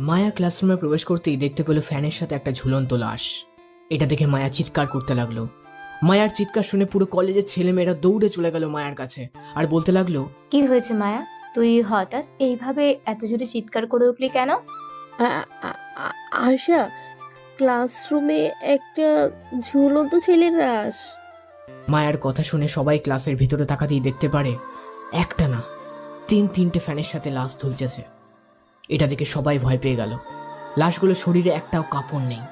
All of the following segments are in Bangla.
মায়া ক্লাসরুমে প্রবেশ করতেই দেখতে পেল ফ্যানের সাথে একটা ঝুলন্ত লাশ। এটা দেখে মায়া চিৎকার করতে লাগলো। মায়ার চিৎকার শুনে পুরো কলেজের ছেলেমেয়েরা দৌড়ে চলে গেল মায়ার কাছে আর বলতে লাগলো, কি হয়েছে মায়া? তুই হঠাৎ এইভাবে এত জোরে চিৎকার করে উঠলি কেন? আ- আ- আ- আশা, ক্লাসরুমে একটা ঝুলন্ত ছেলের লাশ। মায়ার কথা শুনে সবাই ক্লাসের ভিতরে তাকাতেই দেখতে পারে একটা না, তিনটে ফ্যানের সাথে লাশ ঝুলছে। এটা দেখে সবাই ভয় পেয়ে গেল। লাশগুলো শরীরে একটাও কাপড় নেই,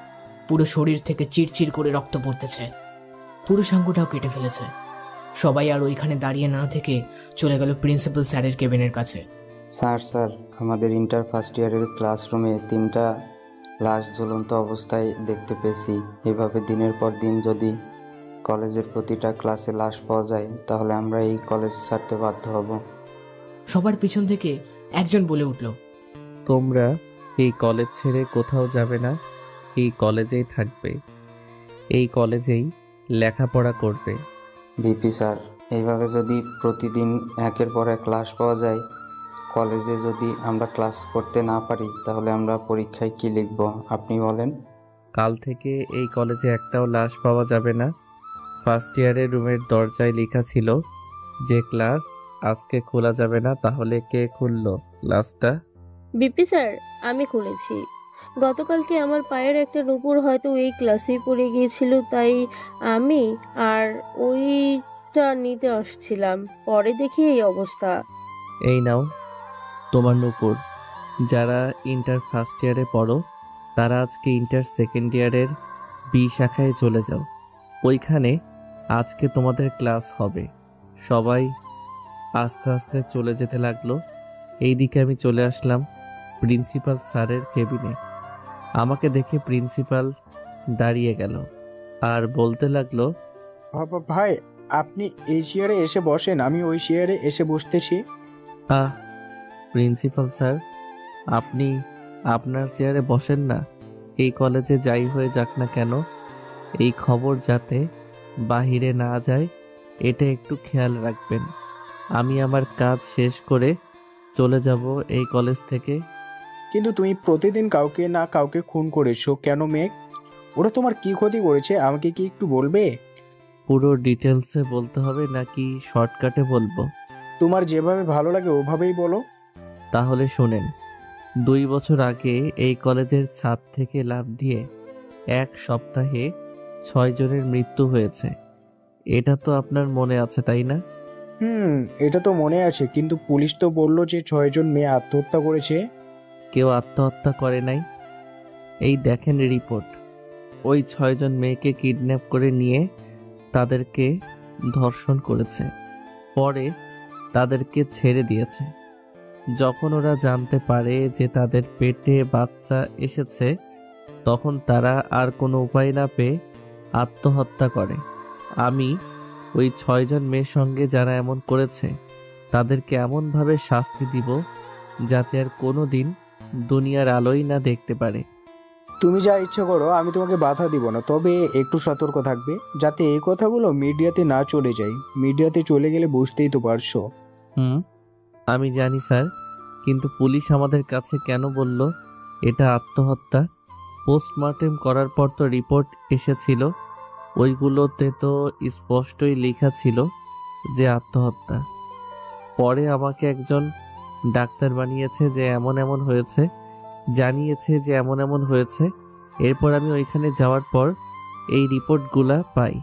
পুরো শরীর থেকে চিরচির করে রক্ত পড়তেছে, পুরো সাঙ্গুটাও কেটে ফেলেছে। সবাই আর ওইখানে দাঁড়িয়ে না থেকে চলে গেল প্রিন্সিপাল স্যারের কেবিনের কাছে। স্যার, আমাদের ইন্টার ফার্স্ট ইয়ারের ক্লাসরুমে 3টা লাশ ঝুলন্ত অবস্থায় দেখতে পেয়েছি। এভাবে দিনের পর দিন যদি কলেজের প্রতিটা ক্লাসে লাশ পাওয়া যায় তাহলে আমরা এই কলেজ ছাড়তে বাধ্য হব। সবার পিছন থেকে একজন বলে উঠল, তোমরা এই কলেজ ছেড়ে কোথাও যাবে না, এই কলেজেই থাকবে, এই কলেজেই লেখাপড়া করবে। ভিপি স্যার, এইভাবে যদি প্রতিদিন একের পর এক লাশ পাওয়া যায়, কলেজে যদি আমরা ক্লাস করতে না পারি তাহলে আমরা পরীক্ষায় কি লিখব আপনি বলেন? কাল থেকে এই কলেজে একটাও লাশ পাওয়া যাবে না। ফার্স্ট ইয়ারের রুমের দরজায় লেখা ছিল যে ক্লাস আজকে খোলা যাবে না। তাহলে কে খুললো ক্লাসটা? বিপি স্যার, আমি খুলেছি। গতকালকে আমার পায়ের একটা নুপুর হয়তো এই ক্লাসেই পড়ে গিয়েছিল, তাই আমি আর ওইটা নিতে আসছিলাম। পরে দেখি এই অবস্থা। এই নাও তোমার নুপুর। যারা ইন্টার ফার্স্ট ইয়ারে পড়ো তারা আজকে ইন্টার সেকেন্ড ইয়ারের বি শাখায় চলে যাও, ওইখানে আজকে তোমাদের ক্লাস হবে। সবাই আস্তে আস্তে চলে যেতে লাগলো। এইদিকে আমি চলে আসলাম প্রিন্সিপাল স্যারের কেবিনে। আমাকে দেখে প্রিন্সিপাল দাঁড়িয়ে গেল আর বলতে লাগলো, ভাই, আপনি এই চেয়ারে এসে বসেন, আমি ওই চেয়ারে এসে বসতেছি। আহ প্রিন্সিপাল স্যার, আপনি আপনার চেয়ারে বসেন না। এই কলেজে যাই হয়ে যাক না কেন, এই খবর যাতে বাহিরে না যায় এটা একটু খেয়াল রাখবেন। আমি আমার কাজ শেষ করে চলে যাব এই কলেজ থেকে। কিন্তু তুমি প্রতিদিন কাউকে না কাউকে খুন করেছো কেন মেঘ? ওরা তোমার কি ক্ষতি করেছে আমাকে কি একটু বলবে? পুরো ডিটেলসে বলতে হবে নাকি শর্টকাটে বলবো? তোমার যেভাবে ভালো লাগে ওভাবেই বলো। তাহলে শোনেন। 2 বছর আগে এই কলেজের ছাদ থেকে লাফ দিয়ে 1 সপ্তাহে 6 জনের মৃত্যু হয়েছে। এটা তো আপনার মনে আছে তাই না? এটা তো মনে আছে, কিন্তু পুলিশ তো বললো যে 6জন মেয়ে আত্মহত্যা করেছে। কেউ আত্মহত্যা করে নাই। এই দেখেন রিপোর্ট। ওই 6 জন মেয়েকে কিডন্যাপ করে নিয়ে তাদেরকে ধর্ষণ করেছে, পরে তাদেরকে ছেড়ে দিয়েছে। যখন ওরা জানতে পারে যে তাদের পেটে বাচ্চা এসেছে তখন তারা আর কোনো উপায় না পেয়ে আত্মহত্যা করে। আমি ওই 6 জন মেয়ের সঙ্গে যারা এমন করেছে তাদেরকে এমনভাবে শাস্তি দিব যাতে আর কোনো দিন দুনিয়ার আলোই না দেখতে পারে। তুমি যা ইচ্ছে করো, আমি তোমাকে বাধা দিব না, তবে একটু সতর্ক থাকবে যাতে এই কথাগুলো মিডিয়াতে না চলে যায়। মিডিয়াতে চলে গেলে বুঝতেই তো পারছো। আমি জানি স্যার, কিন্তু পুলিশ আমাদের কাছে কেন বলল এটা আত্মহত্যা? পোস্টমর্টেম করার পর তো রিপোর্ট এসেছিল, ওইগুলোতে তো স্পষ্টই লেখা ছিল যে আত্মহত্যা। পরে আমাকে একজন ডাক্তার বানিয়েছে যে এমন এমন হয়েছে, জানিয়েছে যে এমন এমন হয়েছে। এরপর আমি ওইখানে যাওয়ার পর এই রিপোর্টগুলা পাই।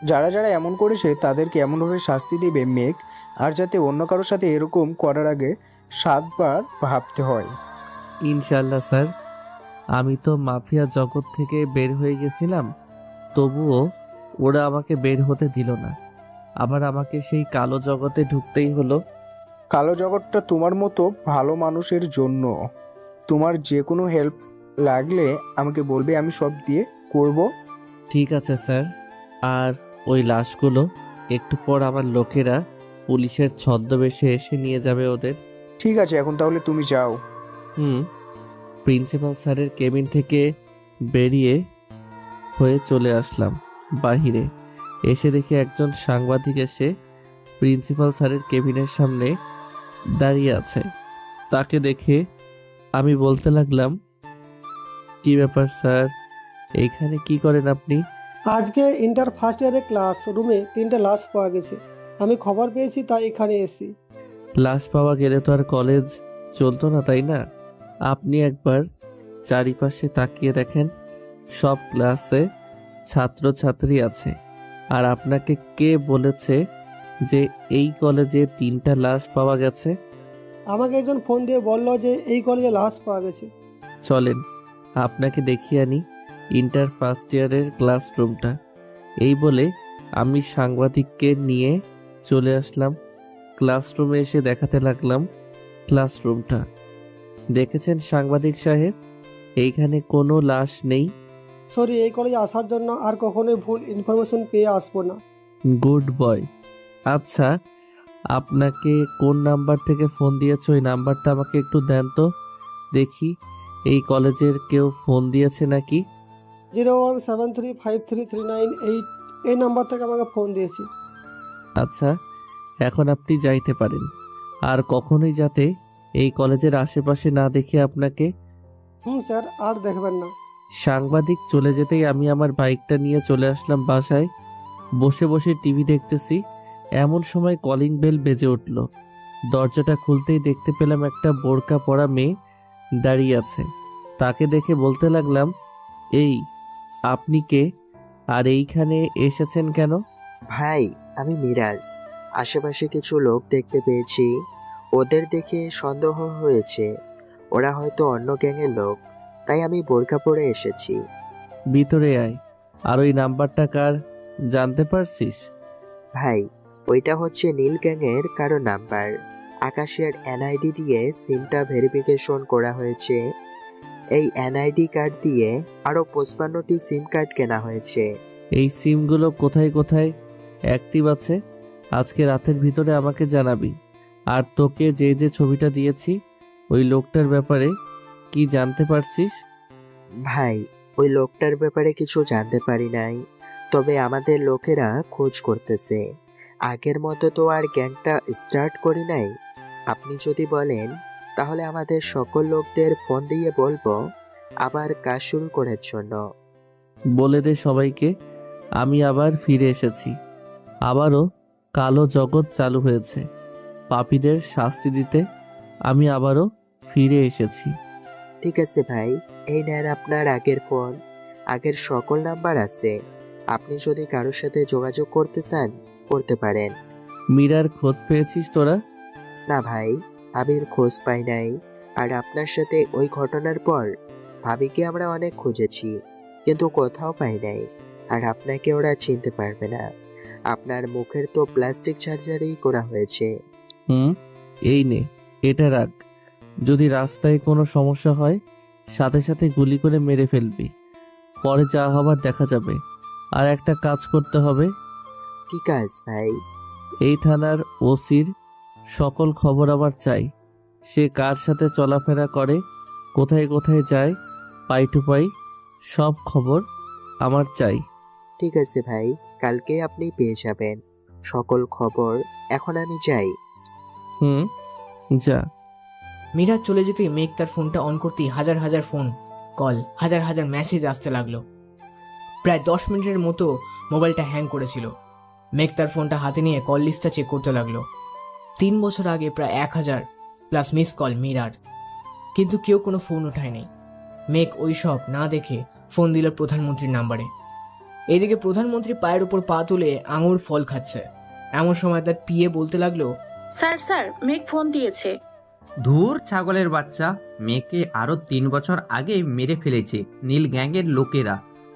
যারা যারা এমন করেছে তাদেরকে এমনভাবে শাস্তি দিবে মেঘ, আর যাতে অন্য কারোর সাথে এরকম করার আগে 7বার ভাবতে হয়। ইনশাল্লাহ স্যার। আমি তো মাফিয়া জগৎ থেকে বের হয়ে গেছিলাম, তবুও ওরা আমাকে বের হতে দিল না। আবার আমাকে সেই কালো জগতে ঢুকতেই হলো। কালো জগৎটা তোমার মতো ভালো মানুষের জন্য। তোমার যে কোনো হেল্প লাগলে আমাকে বলবে, আমি সব দিয়ে করব। ঠিক আছে স্যার। আর ওই লাশগুলো একটু পর আমার লোকেরা পুলিশের ছদ্মবেশে এসে নিয়ে যাবে ওদের। ঠিক আছে, এখন তাহলে তুমি যাও। প্রিন্সিপাল স্যারের কেবিন থেকে বেরিয়ে হয়ে চলে আসলাম বাহিরে। এসে দেখি একজন সাংবাদিক এসে প্রিন্সিপাল স্যারের কেবিনের সামনে দাঁড়িয়ে আছে। তাকে দেখে আমি বলতে লাগলাম, কি ব্যাপার স্যার, এইখানে কি করেন আপনি? আজকে ইন্টার ফার্স্ট ইয়ারের ক্লাস রুমে 3টে লাশ পাওয়া গেছে। আমি খবর পেয়েছি তাই এখানে এসেছি। লাশ পাওয়া গেলে তো আর কলেজ চলতো না, তাই না? আপনি একবার চারিপাশে তাকিয়ে দেখেন, সব ক্লাসে ছাত্রছাত্রী আছে। আর আপনাকে কে বলেছে যে এই কলেজে 3টা লাশ পাওয়া গেছে? আমাকে একজন ফোন দিয়ে বলল যে এই কলেজে লাশ পাওয়া গেছে। চলেন আপনাকে দেখিয়ে আনি ইন্টার ফার্স্ট ইয়ারের ক্লাসরুমটা। এই বলে আমি সাংবাদিককে নিয়ে চলে আসলাম ক্লাসরুমে। এসে দেখাতে লাগলাম ক্লাসরুমটা। দেখেছেন সাংবাদিক সাহেব, এইখানে কোনো লাশ নেই। সরি, এই কলেজে আসার জন্য আর কখনোই ভুল ইনফরমেশন পেয়ে আসবো না। Good boy. আচ্ছা, আপনাকে কোন নাম্বার থেকে ফোন দিয়েছে ওই নাম্বারটা আমাকে একটু দেন তো দেখি, এই কলেজের কেউ ফোন দিয়েছে নাকি? 017353398 এই নাম্বার থেকে আমাকে ফোন দিয়েছি। আচ্ছা, এখন আপনি যাইতে পারেন। আর কখনোই যাতে এই কলেজের আশেপাশে না দেখি আপনাকে। স্যার, আর দেখবেন না। সাংবাদিক চলে যেতেই আমি আমার বাইকটা নিয়ে চলে আসলাম বাসায়। বসে বসে টিভি দেখতেছি, এমন সময় কলিং বেল বেজে উঠল। দরজাটা খুলতেই দেখতে পেলাম একটা বোরকা পরা মেয়ে দাঁড়িয়ে আছে। তাকে দেখে বলতে লাগলাম, এই আপনি কে, আর এইখানে এসেছেন কেন? ভাই, আমি মিরাজ। আশেপাশে কিছু লোক দেখতে পেয়েছি, ওদের দেখে সন্দেহ হয়েছে ওরা হয়তো অন্য গ্যাংয়ের লোক, তাই আমি বোরকা পরে এসেছি। ভিতরে আয়। আর ওই নাম্বারটা কার জানতে পারছিস? ভাই, ওইটা হচ্ছে নীল গ্যাংয়ের কারো নাম্বার। আকাশের এনআইডি দিয়ে সিমটা ভেরিফিকেশন করা হয়েছে। এই এনআইডি কার্ড দিয়ে আরও 55টি সিম কার্ড কেনা হয়েছে। এই সিমগুলো কোথায় কোথায় অ্যাক্টিভ আছে আজকে রাতের ভিতরে আমাকে জানাবি। আর তোকে যে যে ছবিটা দিয়েছি ওই লোকটার ব্যাপারে কি জানতে পারছিস? ভাই, ওই লোকটার ব্যাপারে কিছু জানতে পারি নাই, তবে আমাদের লোকেরা খোঁজ করতেছে। আগের মতো তো আর গ্যাংটা স্টার্ট করি নাই। আপনি যদি বলেন তাহলে আমাদের সকল লোকদের ফোন দিয়ে বলবো আবার কাজ শুরু করার জন্য। বলে দে সবাইকে আমি আবার ফিরে এসেছি। আবারও কালো জগৎ চালু হয়েছে। পাপীদের শাস্তি দিতে আমি আবারও ফিরে এসেছি। ঠিক আছে ভাই, এই নেন আপনার আগের ফোন। আগের সকল নাম্বার আছে, আপনি যদি কারোর সাথে যোগাযোগ করতে চান করতে পারেন। মীরার খোঁজ পেয়েছিস তোরা? না ভাই, ভাবির খোঁজ পাই নাই। আর আপনার সাথে ওই ঘটনার পর ভাবিকে আমরা অনেক খুঁজেছি, কিন্তু কোথাও পাই নাই। আর আপনাকে ওরা চিনতে পারবে না, আপনার মুখের তো প্লাস্টিক সার্জারি করা হয়েছে। এই নে, এটা রাখ। যদি রাস্তায় কোনো সমস্যা হয় সাথে সাথে গুলি করে মেরে ফেলবি, পরে যা হবার দেখা যাবে। আর একটা কাজ করতে হবে। কি কাজ ভাই? এই থানার ওসির সকল খবর আমার চাই। সে কার সাথে চলাফেরা করে, কোথায় কোথায় যায়, পাই টু পাই সব খবর আমার চাই। ঠিক আছে ভাই, কালকে আপনি পেয়ে যাবেন সকল খবর। এখন আমি যাই। যা। মিরাজ চলে যেতেই মেঘ তার ফোনটা অন করতেই হাজার হাজার ফোন কল, হাজার হাজার মেসেজ আসতে লাগলো। প্রায় 10 মিনিটের মতো মোবাইলটা হ্যাং করেছিল। মেঘ তার ফোনটা হাতে নিয়ে কল লিস্টটা চেক করতে লাগলো। 3 বছর আগে প্রায় 1000+ মিস কল মীরার, কিন্তু কেউ কোনো ফোন ওঠায়নি। মেঘ ওই সব না দেখে ফোন দিল প্রধানমন্ত্রীর নাম্বারে। এইদিকে প্রধানমন্ত্রী পায়ের উপর পা তুলে আঙুর ফল খাচ্ছে। এমন সময় তার পিএ বলতে লাগলো, স্যার মেঘ ফোন দিয়েছে। ধুর ছাগলের বাচ্চা, মেয়েকে আরো 3 বছর আগে মেরে ফেলেছে নীল গ্যাংয়ের লোকেরা,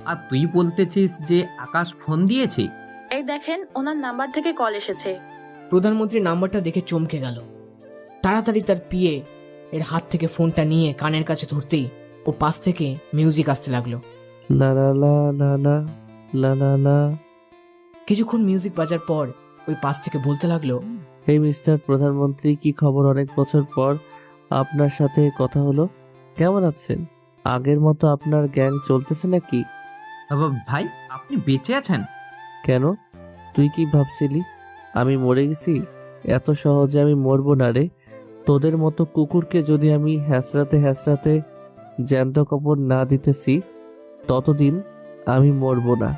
আর তুই বলতেছিস যে আকাশ ফোন দিয়েছে? এই দেখেন, ওনার নাম্বার থেকে কল এসেছে। প্রধানমন্ত্রীর নাম্বারটা দেখে চমকে গেল। তাড়াতাড়ি তার পিএ এর হাত থেকে ফোনটা নিয়ে কানের কাছে ধরতেই ও পাশ থেকে মিউজিক আসতে লাগলো। লা লা লা লা লা লা লা লা। কিছুক্ষণ মিউজিক বাজার পর ওই পাশ থেকে বলতে লাগলো, হে মিস্টার প্রধানমন্ত্রী, কি খবর? অনেক বছর পর আপনার সাথে কথা হলো। কেমন আছেন? আগের মতো আপনার গ্যাং চলতেছে নাকি? ভাই, আপনি বেঁচে আছেন? কেন, তুই কি ভাবছিলি আমি মরে গেছি? এত সহজে আমি মরবো না রে। তোদের মতো কুকুরকে যদি আমি হ্যাঁচড়াতে হ্যাঁচড়াতে জ্যান্ত কাপড় না দিতেছি ততদিন আমি মরবো না।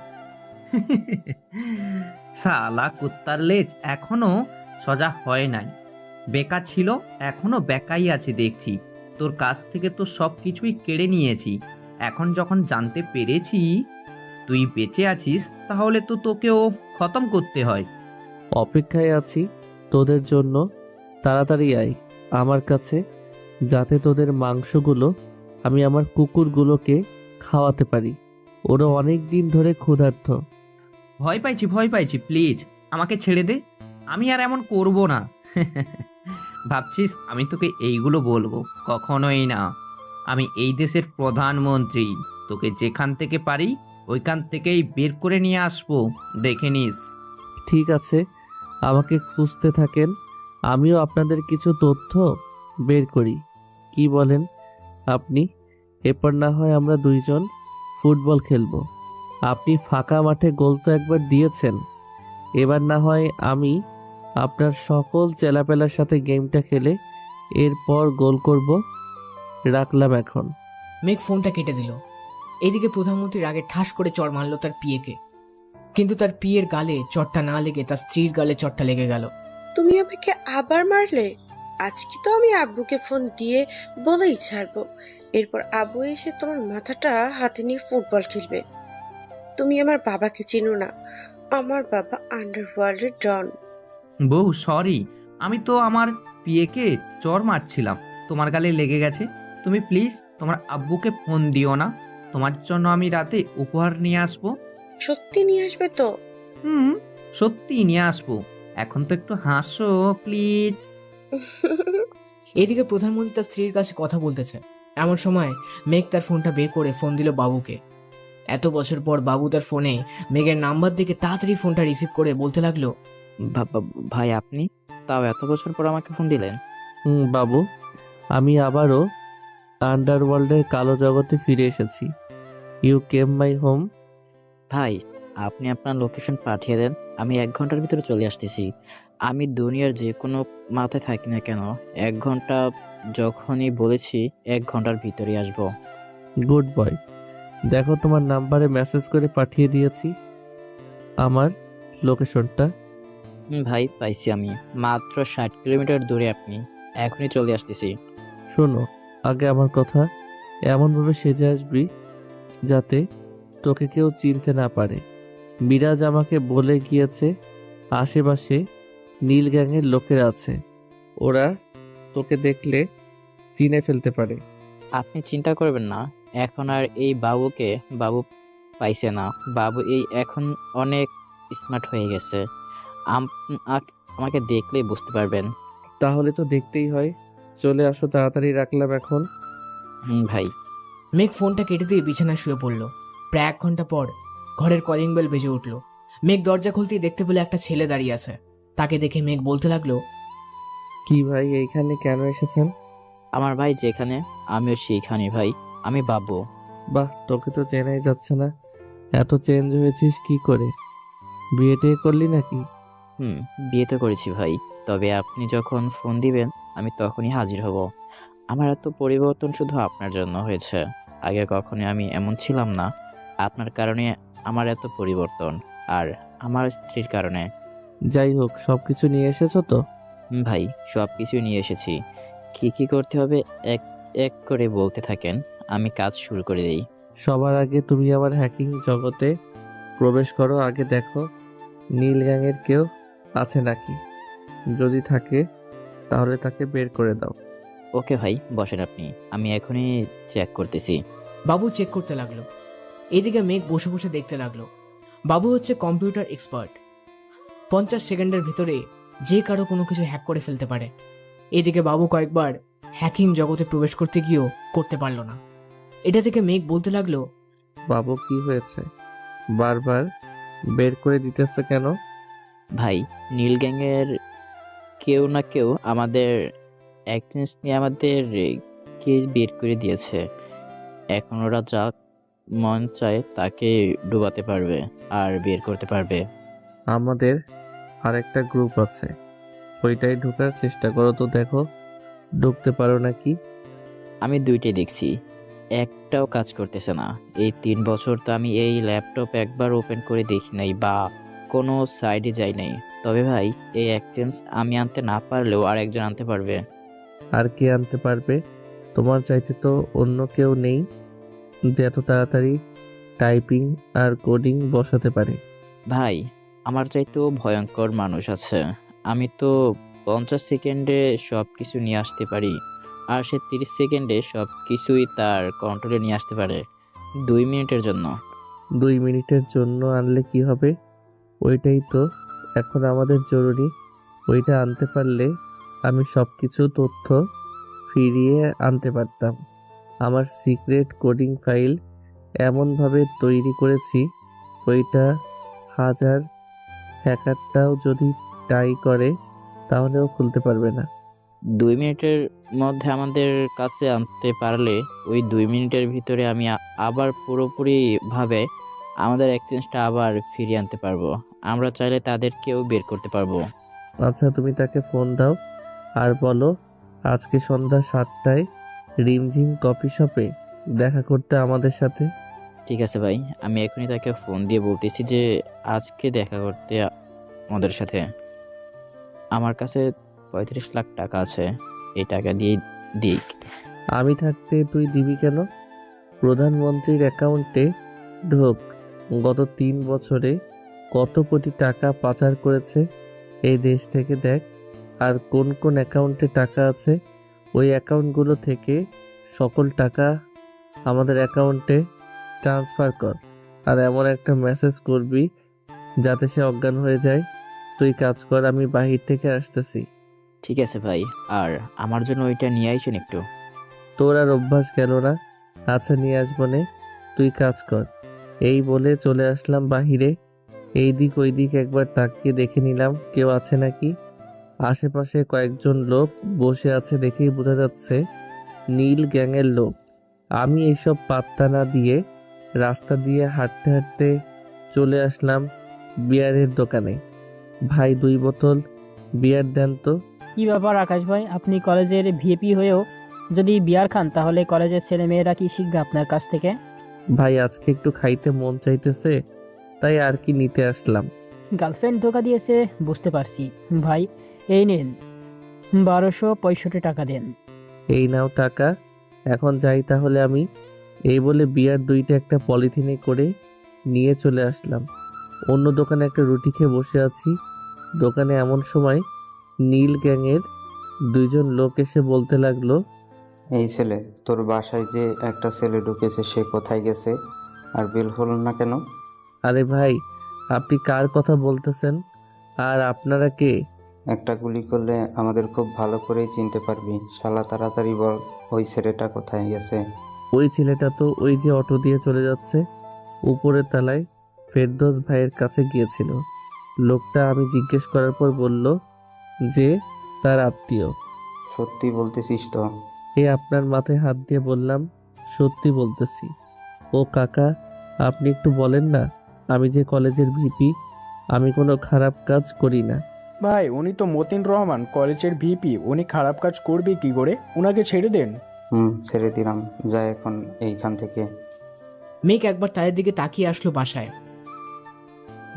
শালা কুত্তার লেজ এখনো সজা হয় নাই। বেকা ছিল, এখনো বেকাই আছে দেখছি। তোর কাছ থেকে তো সব কিছুই কেড়ে নিয়েছি। এখন যখন জানতে পেরেছি তুই বেঁচে আছিস, তাহলে তো তোকেও খতম করতে হয়। অপেক্ষায় আছি তোদের জন্য, তাড়াতাড়ি আয় আমার কাছে, যাতে তোদের মাংসগুলো আমি আমার কুকুরগুলোকে খাওয়াতে পারি। ওরা অনেক দিন ধরে ক্ষুধার্ত। ভয় পাইছি, প্লিজ আমাকে ছেড়ে দে। আমি আর এমন করব না। ভাবছিস আমি তোকে এইগুলো বলবো? কখনোই না। আমি এই দেশের প্রধানমন্ত্রী। তোকে যেখান থেকে পারি ওইখান থেকেই বের করে নিয়ে আসবো, দেখে নিস। ঠিক আছে, আমাকে খুঁজতে থাকেন, আমিও আপনাদের কিছু তথ্য বের করি। কি বলেন আপনি? এরপর না হয় আমরা দুইজন ফুটবল খেলবো। আপনি ফাঁকা মাঠে গোল তো একবার দিয়েছেন, এবার না হয় আমি আপনার সকল চেলাপেলার সাথে গেমটা খেলে এরপর গোল করব। রাখলাম এখন। মেঘ ফোনটা কেটে দিল। এদিকে প্রধানমন্ত্রীর আগে ঠাস করে চড় মারল তার পিএকে, কিন্তু তার পিয়ের গালে চটটা না লেগে তার স্ত্রীর গালে চটটা লেগে গেল। তুমি আমাকে আবার মারলে? আজকে তো আমি আব্বুকে ফোন দিয়ে বলেই ছাড়বো। এরপর আব্বু এসে তোমার মাথাটা হাতে নিয়ে ফুটবল খেলবে। তুমি আমার বাবাকে চেনো না, আমার বাবা আন্ডারওয়ার্ল্ডের ডন। বউ সরি, আমি তো আমার পিএকে চর মারছিলাম, তোমার গালে লেগে গেছে। তুমি প্লিজ তোমার আব্বুকে ফোন দিও না। তোমার জন্য আমি রাতে উপহার নিয়ে আসবো। সত্যি নিয়ে আসবে তো? সত্যি নিয়ে আসবো। এখন তো একটু হাসো প্লিজ। এদিকে প্রধানমন্ত্রী তার স্ত্রীর কাছে কথা বলতেছে, এমন সময় মেঘ তার ফোনটা বের করে ফোন দিল বাবুকে। এত বছর পর বাবু তার ফোনে মেঘের নাম্বার দেখে তাড়াতাড়ি ফোনটা রিসিভ করে বলতে লাগলো, ভাই আপনি তাও এত বছর পর আমাকে ফোন দিলেন? বাবু, আমি আবারও আন্ডারওয়ার্ল্ডের কালো জগতে ফিরে এসেছি। You came my home. ভাই আপনি আপনার লোকেশন পাঠিয়ে দেন, আমি 1 ঘন্টার ভিতরে চলে আসতেছি। আমি দুনিয়ার যে কোনো মাথায় থাকি না কেন, 1 ঘন্টা যখনই বলেছি 1 ঘন্টার ভিতরে আসবো। Good boy. দেখো তোমার নাম্বারে মেসেজ করে পাঠিয়ে দিয়েছি আমার লোকেশনটা। ভাই পাইছি, আমি মাত্র 60 কিলোমিটার দূরে, আপনি এখনই চলে আসতেছি। শোনো, আগে আমার কথা, এমনভাবে সেজে আসবি যাতে তোকে কেউ চিনতে না পারে। বিরাজ আমাকে বলে গিয়েছে আশেপাশে নীল গ্যাংয়ের লোকেরা আছে, ওরা তোকে দেখলে চিনে ফেলতে পারে। আপনি চিন্তা করবেন না, এখন আর এই বাবুকে বাবু পাইছে না। বাবু এই এখন অনেক স্মার্ট হয়ে গেছে, আমাকে দেখলেই বুঝতে পারবেন। তাহলে তো দেখতেই হয়, চলে আসো তাড়াতাড়ি, রাখলাম এখন। ভাই। মেঘ ফোনটা কেটে দিয়ে বিছানায় শুয়ে পড়ল। প্রায় 1 ঘন্টা পর ঘরের কলিং বেল বেজে উঠল। মেঘ দরজা খুলতেই দেখতে পেলে একটা ছেলে দাঁড়িয়ে আছে। তাকে দেখে মেঘ বলতে লাগলো, কি ভাই এইখানে কেন এসেছেন? আমার ভাই যেখানে আমিও সেইখানে ভাই, আমি বাবু। বাহ, তোকে তো চেনাই যাচ্ছে না, এত চেঞ্জ হয়েছিস কি করে? বিয়ে টিয়ে করলি নাকি? বিয়ে তো করেছি ভাই, তবে আপনি যখন ফোন দিবেন আমি তখনই হাজির হব। আমার এত পরিবর্তন শুধু আপনার জন্য হয়েছে, আগে কখনো আমি এমন ছিলাম না। আপনার কারণে আমার এত পরিবর্তন, আর আমার স্ত্রীর কারণে। যাই হোক, সবকিছু নিয়ে এসেছো তো? ভাই সব কিছু নিয়ে এসেছি। কি কি করতে হবে এক এক করে বলতে থাকেন, আমি কাজ শুরু করে দেই। সবার আগে তুমি আমার হ্যাকিং জগতে প্রবেশ করো। আগে দেখো নীল গ্যাংয়ের কেউ আছে নাকি, যদি থাকে তাহলে তাকে বের করে দাও। ওকে ভাই, বসেন আপনি, আমি এখনই চেক করতেছি। বাবু চেক করতে লাগলো। এদিকে মেঘ বসে বসে দেখতে লাগলো। বাবু হচ্ছে কম্পিউটার এক্সপার্ট। 50 সেকেন্ডের ভিতরে যে কারো কোনো কিছু হ্যাক করে ফেলতে পারে। এদিকে বাবু কয়েকবার হ্যাকিং জগতে প্রবেশ করতে গিয়েও করতে পারল না। এটা থেকে মেঘ বলতে লাগলো, বাবু কি হয়েছে, বারবার বের করে দিতেছে কেন? ভাই নীল গ্যাংয়ের কেউ না কেউ আমাদের অ্যাক্সেস নিয়ে আমাদের কে বের করে দিয়েছে। এখন ওরা যা মন চায় তাকে ডুবাতে পারবে আর বের করতে পারবে। আমাদের আরেকটা গ্রুপ আছে, ওইটাই ঢোকার চেষ্টা করো তো, দেখো ঢুকতে পারো নাকি? আমি দুইটাই দেখছি, একটাও কাজ করতেছে না। এই 3 বছর তো আমি এই ল্যাপটপ একবার ওপেন করে দেখি নাই বা কোনো সাইডে যাই নাই। তবে ভাই, এই এক্সচেঞ্জ আমি আনতে না পারলেও আর একজন আনতে পারবে। আর কে আনতে পারবে? তোমার চাইতে তো অন্য কেউ নেই যে এত তাড়াতাড়ি টাইপিং আর কোডিং বসাতে পারে। ভাই, আমার চাইতেও ভয়ঙ্কর মানুষ আছে। আমি তো 50 সেকেন্ডে সব কিছু নিয়ে আসতে পারি, আর সে 30 সেকেন্ডে সব কিছুই তার কন্ট্রোলে নিয়ে আসতে পারে 2 মিনিটের জন্য। 2 মিনিটের জন্য আনলে কি হবে? ওইটাই তো এখন আমাদের জরুরি। ওইটা আনতে পারলে আমি সব কিছু তথ্য ফিরিয়ে আনতে পারতাম। আমার সিক্রেট কোডিং ফাইল এমনভাবে তৈরি করেছি, ওইটা হাজার হ্যাকারটাও যদি ট্রাই করে তাহলেও খুলতে পারবে না। 2 মিনিটের মধ্যে আমাদের কাছে আনতে পারলে ওই 2 মিনিটের ভিতরে আমি আবার পুরোপুরিভাবে আমাদের এক্সচেঞ্জটা আবার ফিরিয়ে আনতে পারবো। আমরা চাইলে তাদেরকেও বের করতে পারবো। আচ্ছা, তুমি তাকে ফোন দাও আর বলো আজকে সন্ধ্যা 7টায় রিমঝিম কফি শপে দেখা করতে আমাদের সাথে। ঠিক আছে ভাই, আমি এখনই তাকে ফোন দিয়ে বলতেছি যে আজকে দেখা করতে আমাদের সাথে। আমার কাছে 35 লাখ টাকা আছে, এই টাকা দিয়ে দিক। আমি থাকতে তুই দিবি কেন? প্রধানমন্ত্রীর অ্যাকাউন্টে ঢোক। গত 3 বছরে কত কোটি টাকা পাচার করেছে এই দেশ থেকে দেখ, আর কোন কোন অ্যাকাউন্টে টাকা আছে ওই অ্যাকাউন্টগুলো থেকে সকল টাকা আমাদের অ্যাকাউন্টে ট্রান্সফার কর। আর এমন একটা মেসেজ করবি যাতে সে অজ্ঞান হয়ে যায়। তুই কাজ কর, আমি বাহির থেকে আসতেছি। ঠিক আছে ভাই, আর আমার জন্য ওইটা নিয়ে আইসেন একটু। তোর আর অভ্যাস গেল না? আচ্ছা, নিয়ে আসবো নে, তুই কাজ কর। এই বলে চলে আসলাম বাহিরে। এই দিক ওই দিক একবার তাকিয়ে দেখে নিলাম কেউ আছে নাকি। আশেপাশে কয়েকজন লোক বসে আছে দেখেই বোঝা যাচ্ছে নীল গ্যাংয়ের লোক। আমি এইসব পাত্তা না দিয়ে রাস্তা দিয়ে হাঁটতে হাঁটতে চলে আসলাম বিয়ারের দোকানে। ভাই 2 বোতল বিয়ার দেন তো। কি ব্যাপার আকাশ ভাই, আপনি কলেজের ভিপি হয়েও যদি বিয়ার খান তাহলে কলেজের ছেলে মেয়েরা কি শিখবে আপনার কাছ থেকে? ভাই আজকে একটু খাইতে মন চাইতেছে, তাই আর কি নিতে আসলাম। গার্লফ্রেন্ড ধোকা দিয়েছে বুঝতে পারছি ভাই, এই নিন 1265 টাকা দেন। এই নাও টাকা, এখন যাই তাহলে আমি। এই বলে বিয়ার 2টা একটা পলিথিনে করে নিয়ে চলে আসলাম। অন্য দোকানে একটা রুটি খেয়ে বসে আছি। দোকানে এমন সময় নীল গ্যাংয়ের 2 জন লোক এসে বলতে লাগলো, এই ছেলে, তোর বাসায় যে একটা ছেলে ঢুকেছে সে কোথায় গেছে আর বের হলো না কেন? আরে ভাই, আপনি কার কথা বলতেছেন আর আপনারা কে? একটা গুলি করলে আমাদের খুব ভালো করেই চিনতে পারবি। শালা তাড়াতাড়ি বল, ওই ছেলেটা কোথায় গেছে? ওই ছেলেটা তো ওই যে অটো দিয়ে চলে যাচ্ছে, উপরের তলায় ফেরদৌস ভাইয়ের কাছে গিয়েছিল। লোকটা আমি জিজ্ঞেস করার পর বলল যে তার আত্মীয়। সত্যি বলতেছিস তো? আপনার মাথায় হাত দিয়ে বললাম, সত্যি বলতেছি। ও কাকা, আপনি একটু বলেন না, আমি যে কলেজের ভিপি, আমি কোনো খারাপ কাজ করি না। ভাই, উনি তো মতিন রহমান, কলেজের ভিপি। উনি খারাপ কাজ করবে কি করে? উনাকে ছেড়ে দেন। ছেড়ে দিলাম, যা এখন এইখান থেকে। মেঘ একবার তাদের দিকে তাকিয়ে আসলো বাসায়।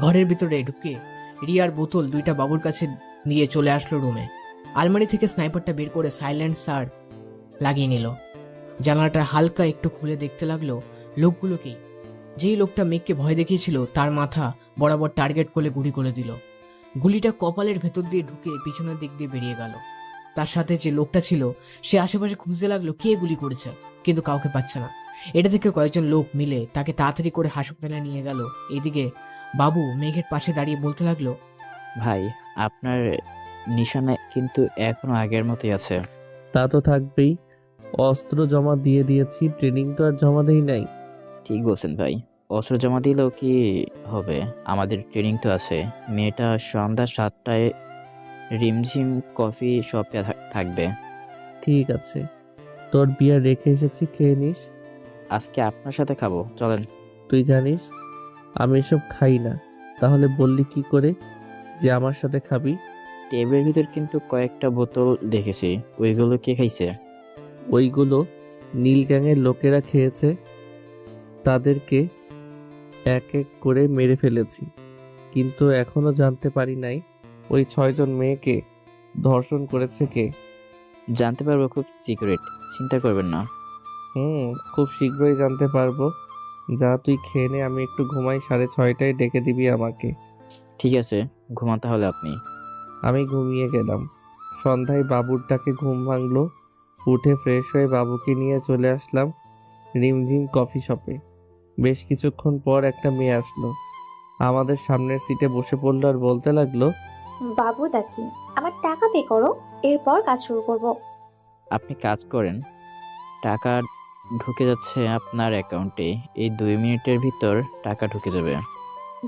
ঘরের ভিতরে ঢুকে রিয়ার বোতল 2টা বাবুর কাছে নিয়ে চলে আসলো রুমে। আলমারি থেকে স্নাইপারটা বের করে সাইলেন্সার লাগিয়ে নিল। জানালাটা হালকা একটু খুলে দেখতে লাগলো লোকগুলোকেই। যেই লোকটা মেঘকে ভয় দেখিয়েছিল তার মাথা বরাবর টার্গেট করে গুলি করে দিল। গুলিটা কপালের ভেতর দিয়ে ঢুকে পিছনের দিক দিয়ে বেরিয়ে গেল। তার সাথে যে লোকটা ছিল সে আশেপাশে খুঁজতে লাগলো কে গুলি করেছে, কিন্তু কাউকে পাচ্ছে না। এটা থেকে কয়েকজন লোক মিলে তাকে তাড়াতাড়ি করে হাসপাতালে নিয়ে গেল। এদিকে বাবু মেঘের পাশে দাঁড়িয়ে বলতে লাগলো, ভাই, আপনার নিশানা কিন্তু এখনো আগের মতোই আছে। তা তো থাকবেই, অস্ত্র জমা দিয়ে দিয়েছি, ট্রেনিং তো আর জমা দেই নাই। ঠিক বলছেন ভাই, অস্ত্র জমা দিলেও কি হবে, আমাদের ট্রেনিং তো আছে। মেয়েটা সন্ধ্যা 7টায় রিমঝিম কফি শপে থাকবে। ঠিক আছে, তোর বিয়ার রেখে এসেছি, খেয়ে নিস। আজকে আপনার সাথে খাবো, চলেন। তুই জানিস আমি এসব খাই না, তাহলে বললি কি করে যে আমার সাথে খাবি? টেবিলের ভিতর কিন্তু কয়েকটা বোতল দেখেছি, ওইগুলো কে খাইছে? ওইগুলো নীল গ্যাংয়ের লোকেরা খেয়েছে, তাদেরকে এক এক করে মেরে ফেলেছি, কিন্তু এখনো জানতে পারি নাই ওই 6 জন মেয়েকে ধর্ষণ করেছে কে। জানতে পারবো খুব সিক্রেট, চিন্তা করবেন না। খুব শীঘ্রই জানতে পারবো। যা তুই খেয়ে নে, আমি একটু ঘুমাই, 6:30টায় ডেকে দিবি আমাকে। ঠিক আছে, ঘুমান তাহলে আপনি। আমি ঘুমিয়ে গেলাম। সন্ধ্যায় বাবুর ডাকে ঘুম ভাঙলো। উঠে ফ্রেশ হয়ে বাবুকে নিয়ে চলে আসলাম রিমঝিম কফি শপে। বেশ কিছুক্ষণ পর একটা মেয়ে আসলো, আমাদের সামনের সিটে বসে পড়লো আর বলতে লাগলো, বাবু ডাকি, আমার টাকা পে করো, এরপর কাজ শুরু করব। আপনি কাজ করেন, টাকা ঢুকে যাচ্ছে আপনার অ্যাকাউন্টে, এই 2 মিনিটের ভিতর টাকা ঢুকে যাবে।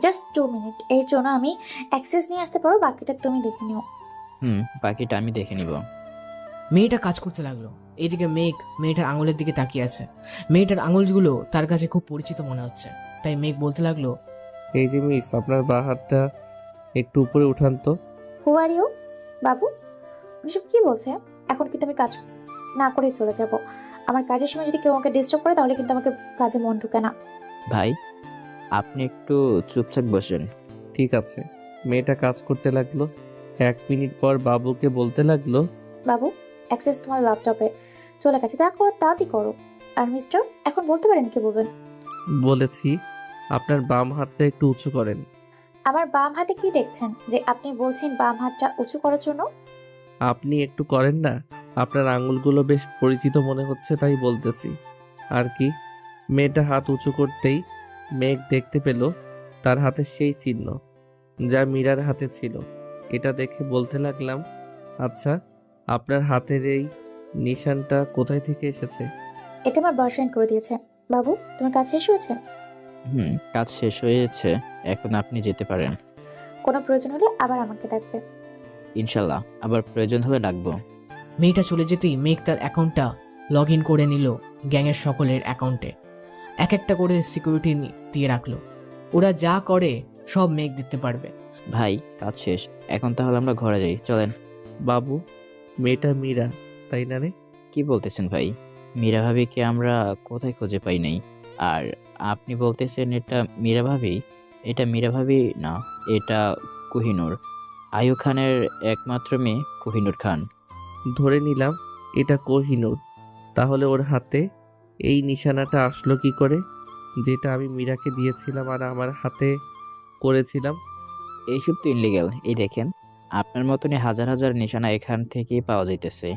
জাস্ট 2 মিনিট, এর জন্য আমি অ্যাক্সেস নিয়ে আসতে পারো, বাকিটা তুমি দেখে নিও। বাকিটা আমি দেখে নিব। মেয়েটা কাজ করতে লাগলো। এইদিকে মেঘ মেয়েটার আঙুলের দিকে তাকিয়ে আছে। মেয়েটার আঙুলগুলো তার কাছে খুব পরিচিত মনে হচ্ছে, তাই মেঘ বলতে লাগলো, এই যে মিস, আপনার বাঁ হাতটা একটু উপরে উঠান তো। হু আর ইউ? বাবু এসব কি বলছে? এখন কিন্তু আমি কাজ না করেই চলে যাব। আমার কাজের সময় যদি কেউ আমাকে ডিস্টার্ব করে তাহলে কিন্তু আমাকে কাজে মন ঢুকে না। ভাই, আপনি একটু চুপচাপ বসেন। ঠিক আছে। মেয়েটা কাজ করতে লাগলো। 1 মিনিট পর বাবুকে বলতে লাগলো, বাবু অ্যাক্সেস তোমার ল্যাপটপে চলে গেছে, তা করো, তাড়াতাড়ি করো। আর মিস্টার, এখন বলতে পারেন কি বলবেন? বলেছি আপনার বাম হাতটা একটু উঁচু করেন। আমার বাম হাতে কি দেখছেন যে আপনি বলছেন বাম হাতটা উঁচু করার জন্য? আপনি একটু করেন না, আপনার আঙুলগুলো বেশ পরিচিত মনে হচ্ছে, তাই বলতেছি আর কি। মেয়েটা হাত উঁচু করতেই মেঘ দেখতে পেল তার হাতে সেই চিহ্ন যা মীরার হাতে ছিল। এটা দেখে বলতে লাগলাম, আচ্ছা, আপনার হাতের এই নিশানটা কোথায় থেকে এসেছে? এটা আমার বয়ফ্রেন্ড করে দিয়েছে। বাবু তোমার কাজ শেষ হয়েছে? কাজ শেষ হয়েছে, এখন আপনি যেতে পারেন। কোনো প্রয়োজন হলে আবার আমাকে ডাকবে। ইনশাল্লাহ, আবার প্রয়োজন হলে ডাকবো। মেয়েটা চলে যেতেই মেঘ তার অ্যাকাউন্টটা লগ ইন করে নিল গ্যাংয়ের সকলের অ্যাকাউন্টে। এক একটা করে সিকিউরিটি দিয়ে রাখলো। ওরা যা করে সব মেঘ দেখতে পারবে। ভাই, কাজ শেষ, এখন তাহলে আমরা ঘরে যাই, চলেন। বাবু, মেয়েটা মীরা তাই না রে? কি বলতেছেন ভাই? মীরা ভাবিকে আমরা কোথায় খুঁজে পাই নাই। আর আপনি বলতেছেন এটা মীরা ভাবি? এটা মীরা ভাবি না, এটা কোহিনূর, আয়ু খানের একমাত্র মেয়ে কোহিনূর খান। ধরে নিলাম এটা কোহিনূর। তাহলে ওর হাতে এই নিশানাটা আসলো কি করে, যেটা আমি মীরাকে দিয়েছিলাম আর আমার হাতে করেছিলাম? এইসব তো ইনলিগ্যাল। এই দেখেন, আপনার মতনই হাজার হাজার নিশানা এখান থেকে পাওয়া যাইতেছে।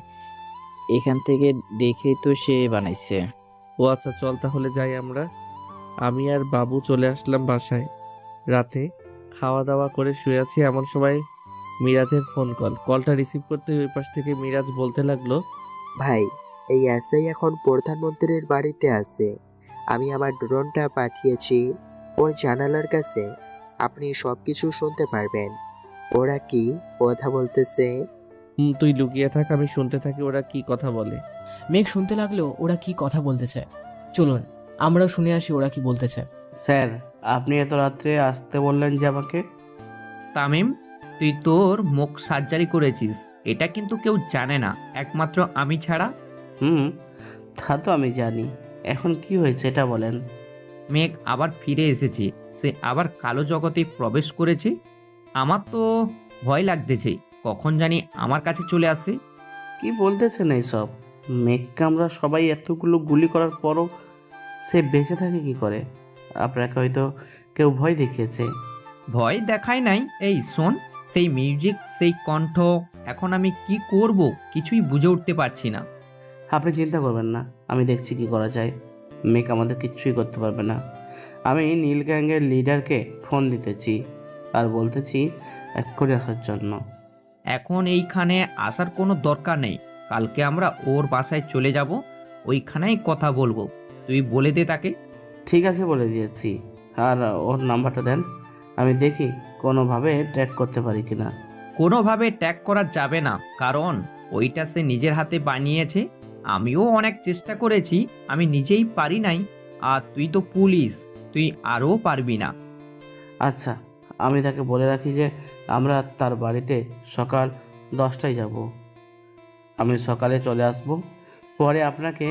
এখান থেকে দেখেই তো সে বানাইছে। ও আচ্ছা, চল তাহলে যাই আমরা। আমি আর বাবু চলে আসলাম বাসায়। রাতে খাওয়া দাওয়া করে শুয়ে আছি, এমন সময় মিরাজের ফোন কলটা রিসিভ করতে ওই পাশ থেকে মিরাজ বলতে লাগলো, ভাই, এই এসআই এখন প্রধানমন্ত্রীর বাড়িতে আছে। আমি আমার ড্রোনটা পাঠিয়েছি ওর জানালার কাছে, আপনি সবকিছু শুনতে পারবেন। ওরা কি কথা বলতেছে? তুই লুকিয়ে থাক, আমি শুনতে থাকি ওরা কি কথা বলে। মেঘ শুনতে লাগলো ওরা কি কথা বলতেছে। চলুন আমরাও শুনে আসি ওরা কি বলতেছে। স্যার, আপনি এত রাত্রে আসতে বললেন যে আমাকে? তামিম, তুই তোর মুখ সার্জারি করেছিস, এটা কিন্তু কেউ জানে না, একমাত্র আমি ছাড়া। তা তো আমি জানি। এখন কি হয়েছে এটা বলেন। মেঘ আবার ফিরে এসেছে, সে আবার কালো জগতে প্রবেশ করেছে। আমার তো ভয় লাগতেছে, কখন জানি আমার কাছে চলে আসে। কি বলতেছেন এইসব? মেঘকে আমরা সবাই এতগুলো গুলি করার পরও সে বেঁচে থাকে কি করে? আপনাকে হয়তো কেউ ভয় দেখিয়েছে। ভয় দেখায় নাই। এই শোন, সেই মিউজিক, সেই কণ্ঠ, এখন আমি কি করব কিছুই বুঝে উঠতে পারছি না। আপনি চিন্তা করবেন না, আমি দেখছি কি করা যায়। মেঘ আমাদের কিচ্ছুই করতে পারবে না। আমি নীল গ্যাংয়ের লিডারকে ফোন দিতেছি আর বলতেছি এক্ষুনি আসার জন্য। এখন এইখানে আসার কোনো দরকার নেই, কালকে আমরা ওর বাসায় চলে যাব, ওইখানেই কথা বলবো। তুই বলে দে তাকে। ঠিক আছে, বলে দিয়েছি। আর ওর নাম্বারটা দেন, আমি দেখি কোনোভাবে ট্র্যাক করতে পারি কিনা। কোনোভাবে ট্যাগ করা যাবে না, কারণ ওইটা সে নিজের হাতে বানিয়েছে। আমিও অনেক চেষ্টা করেছি, আমি নিজেই পারি নাই। আর তুই তো পুলিশ, তুই আরও পারবি না। আচ্ছা, আমি তাকে বলে রাখি যে আমরা তার বাড়িতে সকাল 10টায় যাব। আমি সকালে চলে আসব, পরে আপনাকে